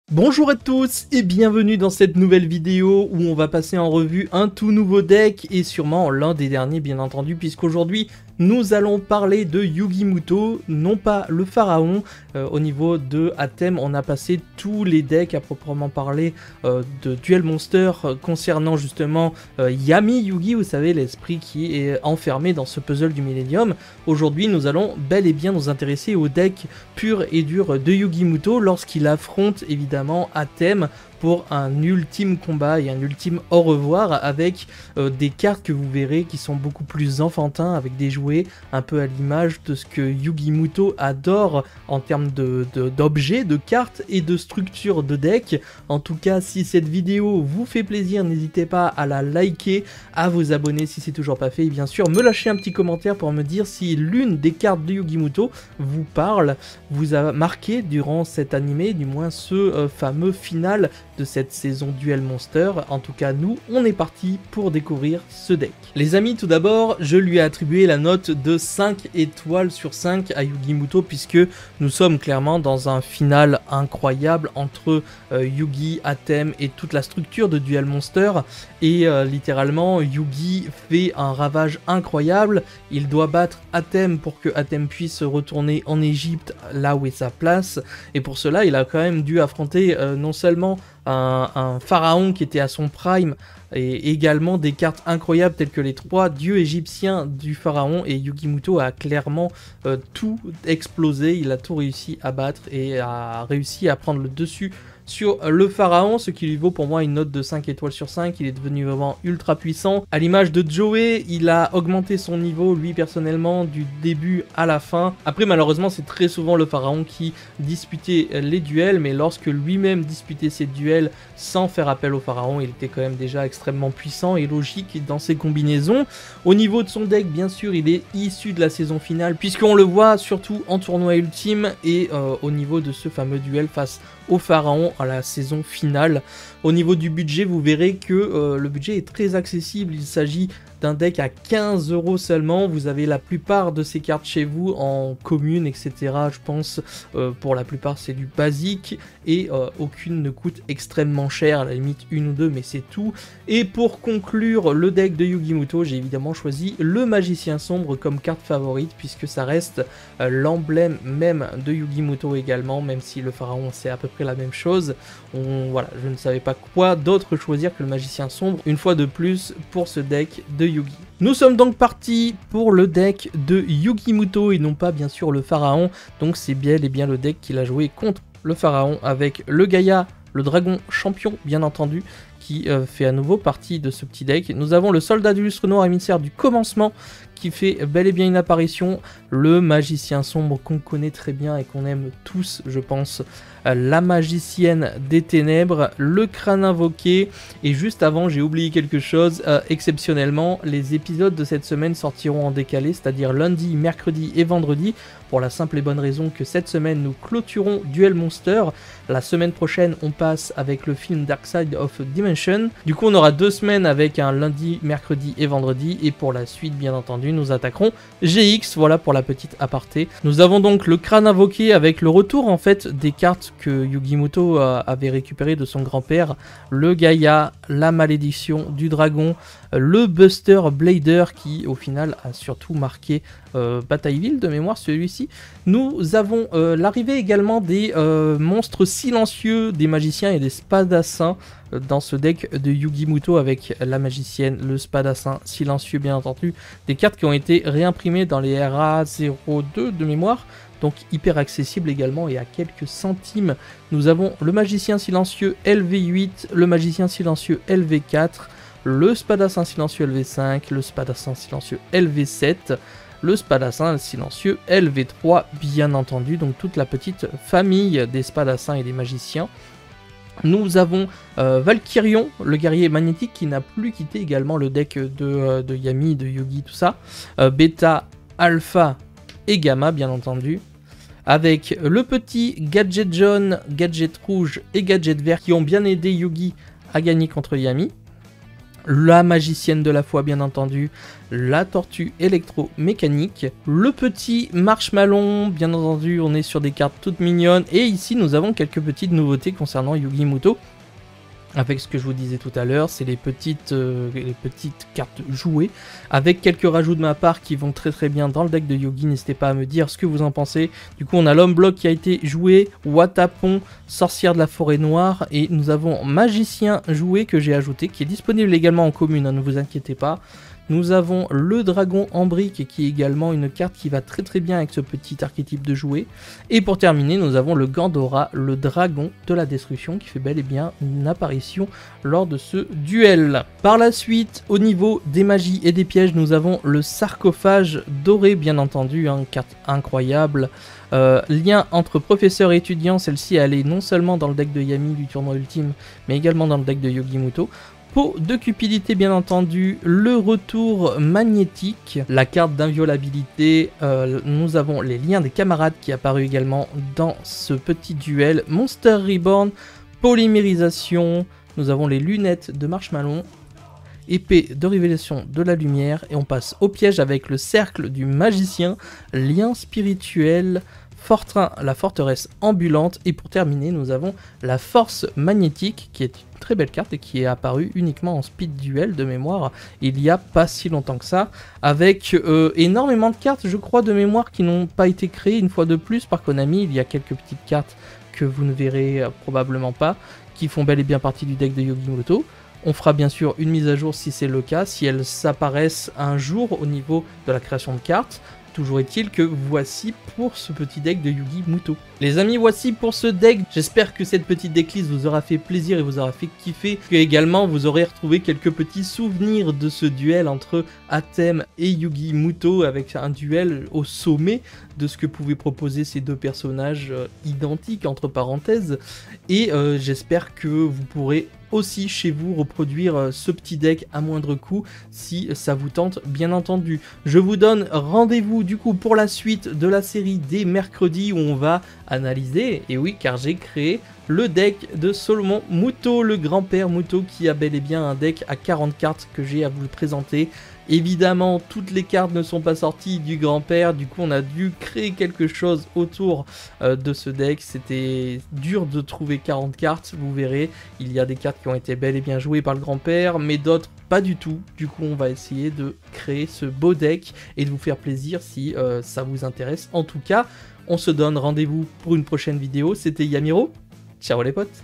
Bonjour à tous et bienvenue dans cette nouvelle vidéo où on va passer en revue un tout nouveau deck et sûrement l'un des derniers bien entendu, puisqu'aujourd'hui nous allons parler de Yugi Muto, non pas le pharaon. Au niveau de Athème, on a passé tous les decks à proprement parler de Duel Monster concernant justement Yami Yugi, vous savez, l'esprit qui est enfermé dans ce puzzle du Millennium. Aujourd'hui nous allons bel et bien nous intéresser au deck pur et dur de Yugi Muto lorsqu'il affronte évidemment Athème pour un ultime combat et un ultime au revoir avec des cartes que vous verrez qui sont beaucoup plus enfantins, avec des jouets un peu à l'image de ce que Yugi Muto adore en termes d'objets, de cartes et de structure de deck. En tout cas, si cette vidéo vous fait plaisir, n'hésitez pas à la liker, à vous abonner si c'est toujours pas fait et bien sûr me lâcher un petit commentaire pour me dire si l'une des cartes de Yugi Muto vous parle, vous a marqué durant cet animé, du moins ce fameux final de cette saison Duel Monster. En tout cas, nous, on est parti pour découvrir ce deck. Les amis, tout d'abord, je lui ai attribué la note de 5 étoiles sur 5 à Yugi Muto, puisque nous sommes clairement dans un final incroyable entre Yugi, Athème et toute la structure de Duel Monster. Et littéralement, Yugi fait un ravage incroyable. Il doit battre Athème pour que Athème puisse retourner en Égypte, là où est sa place. Et pour cela, il a quand même dû affronter non seulement un pharaon qui était à son prime et également des cartes incroyables telles que les 3 dieux égyptiens du pharaon, et Yugi Muto a clairement tout explosé, il a tout réussi à battre et a réussi à prendre le dessus sur le pharaon, ce qui lui vaut pour moi une note de 5 étoiles sur 5. Il est devenu vraiment ultra puissant. À l'image de Joey, il a augmenté son niveau, lui personnellement, du début à la fin. Après, malheureusement, c'est très souvent le pharaon qui disputait les duels, mais lorsque lui-même disputait ses duels sans faire appel au pharaon, il était quand même déjà extrêmement puissant et logique dans ses combinaisons. Au niveau de son deck, bien sûr, il est issu de la saison finale, puisqu'on le voit surtout en tournoi ultime et au niveau de ce fameux duel face au pharaon à la saison finale. Au niveau du budget, vous verrez que le budget est très accessible. Il s'agit d'un deck à 15 € seulement. Vous avez la plupart de ces cartes chez vous en commune, etc. Je pense pour la plupart c'est du basique et aucune ne coûte extrêmement cher, à la limite une ou deux, mais c'est tout. Et pour conclure le deck de Yugi Muto, j'ai évidemment choisi le Magicien Sombre comme carte favorite, puisque ça reste l'emblème même de Yugi Muto également, même si le pharaon c'est à peu près la même chose. Voilà, je ne savais pas quoi d'autre choisir que le Magicien Sombre, une fois de plus, pour ce deck de Yugi. Nous sommes donc partis pour le deck de Yugi Muto et non pas bien sûr le pharaon, donc c'est bel et bien le deck qu'il a joué contre le pharaon avec le Gaïa, le dragon champion bien entendu, qui fait à nouveau partie de ce petit deck. Nous avons le soldat du lustre noir émissaire du commencement qui fait bel et bien une apparition, le magicien sombre qu'on connaît très bien et qu'on aime tous, je pense, la magicienne des ténèbres, le crâne invoqué, et juste avant j'ai oublié quelque chose, exceptionnellement les épisodes de cette semaine sortiront en décalé, c'est-à-dire lundi, mercredi et vendredi, pour la simple et bonne raison que cette semaine nous clôturons Duel Monster. La semaine prochaine on passe avec le film Dark Side of Dimension, du coup on aura 2 semaines avec un lundi, mercredi et vendredi, et pour la suite bien entendu nous attaquerons GX, voilà pour la petite aparté. Nous avons donc le crâne invoqué avec le retour en fait des cartes que Yugi Muto avait récupéré de son grand-père, le Gaïa, la malédiction du dragon, le Buster Blader qui au final a surtout marqué Batailleville de mémoire celui-ci. Nous avons l'arrivée également des monstres silencieux, des magiciens et des spadassins dans ce deck de Yugi Muto avec la magicienne, le spadassin silencieux bien entendu, des cartes qui ont été réimprimées dans les RA02 de mémoire, donc hyper accessible également et à quelques centimes. Nous avons le magicien silencieux LV8, le magicien silencieux LV4, le spadassin silencieux LV5, le spadassin silencieux LV7, le spadassin silencieux LV3 bien entendu, donc toute la petite famille des spadassins et des magiciens. Nous avons Valkyrion, le guerrier magnétique qui n'a plus quitté également le deck de Yami, de Yugi, tout ça. Beta, Alpha et Gamma bien entendu. Avec le petit Gadget jaune, Gadget rouge et Gadget vert qui ont bien aidé Yugi à gagner contre Yami. la magicienne de la foi bien entendu, la tortue électromécanique, le petit marshmallow, bien entendu on est sur des cartes toutes mignonnes, et ici nous avons quelques petites nouveautés concernant Yugi Muto. Avec ce que je vous disais tout à l'heure, c'est les petites cartes jouées, avec quelques rajouts de ma part qui vont très bien dans le deck de Yugi. N'hésitez pas à me dire ce que vous en pensez. Du coup, on a l'homme bloc qui a été joué, Watapon, sorcière de la forêt noire, et nous avons magicien joué que j'ai ajouté, qui est disponible également en commune, hein, ne vous inquiétez pas. Nous avons le dragon en brique qui est également une carte qui va très bien avec ce petit archétype de jouet. Et pour terminer, nous avons le Gandora, le dragon de la destruction qui fait bel et bien une apparition lors de ce duel. Par la suite, au niveau des magies et des pièges, nous avons le sarcophage doré bien entendu, une carte incroyable. Lien entre professeur et étudiant, celle-ci elle est non seulement dans le deck de Yami du tournoi ultime, mais également dans le deck de Yugi Muto. Peau de cupidité bien entendu, le retour magnétique, la carte d'inviolabilité, nous avons les liens des camarades qui est apparu également dans ce petit duel, Monster Reborn, polymérisation, nous avons les lunettes de Marshmallow, épée de révélation de la lumière, et on passe au piège avec le cercle du magicien, lien spirituel, Fortrin, la forteresse ambulante, et pour terminer nous avons la force magnétique qui est une très belle carte et qui est apparue uniquement en speed duel de mémoire il y a pas si longtemps que ça, avec énormément de cartes je crois de mémoire qui n'ont pas été créées une fois de plus par Konami. Il y a quelques petites cartes que vous ne verrez probablement pas qui font bel et bien partie du deck de Yugi Muto. On fera bien sûr une mise à jour si c'est le cas, si elles s'apparaissent un jour au niveau de la création de cartes. Toujours est-il que voici pour ce petit deck de Yugi Muto. Les amis, voici pour ce deck. J'espère que cette petite decklist vous aura fait plaisir et vous aura fait kiffer. Que également vous aurez retrouvé quelques petits souvenirs de ce duel entre Atem et Yugi Muto, avec un duel au sommet de ce que pouvaient proposer ces deux personnages identiques entre parenthèses. Et j'espère que vous pourrez aussi chez vous reproduire ce petit deck à moindre coût si ça vous tente bien entendu. Je vous donne rendez-vous du coup pour la suite de la série des mercredis où on va analyser, et oui car j'ai créé le deck de Solomon Muto, le grand-père Muto, qui a bel et bien un deck à 40 cartes que j'ai à vous présenter. Évidemment, toutes les cartes ne sont pas sorties du grand-père, du coup on a dû créer quelque chose autour de ce deck. C'était dur de trouver 40 cartes, vous verrez. Il y a des cartes qui ont été bel et bien jouées par le grand-père, mais d'autres pas du tout. Du coup on va essayer de créer ce beau deck et de vous faire plaisir si ça vous intéresse. En tout cas, on se donne rendez-vous pour une prochaine vidéo. C'était Yamiro, ciao les potes.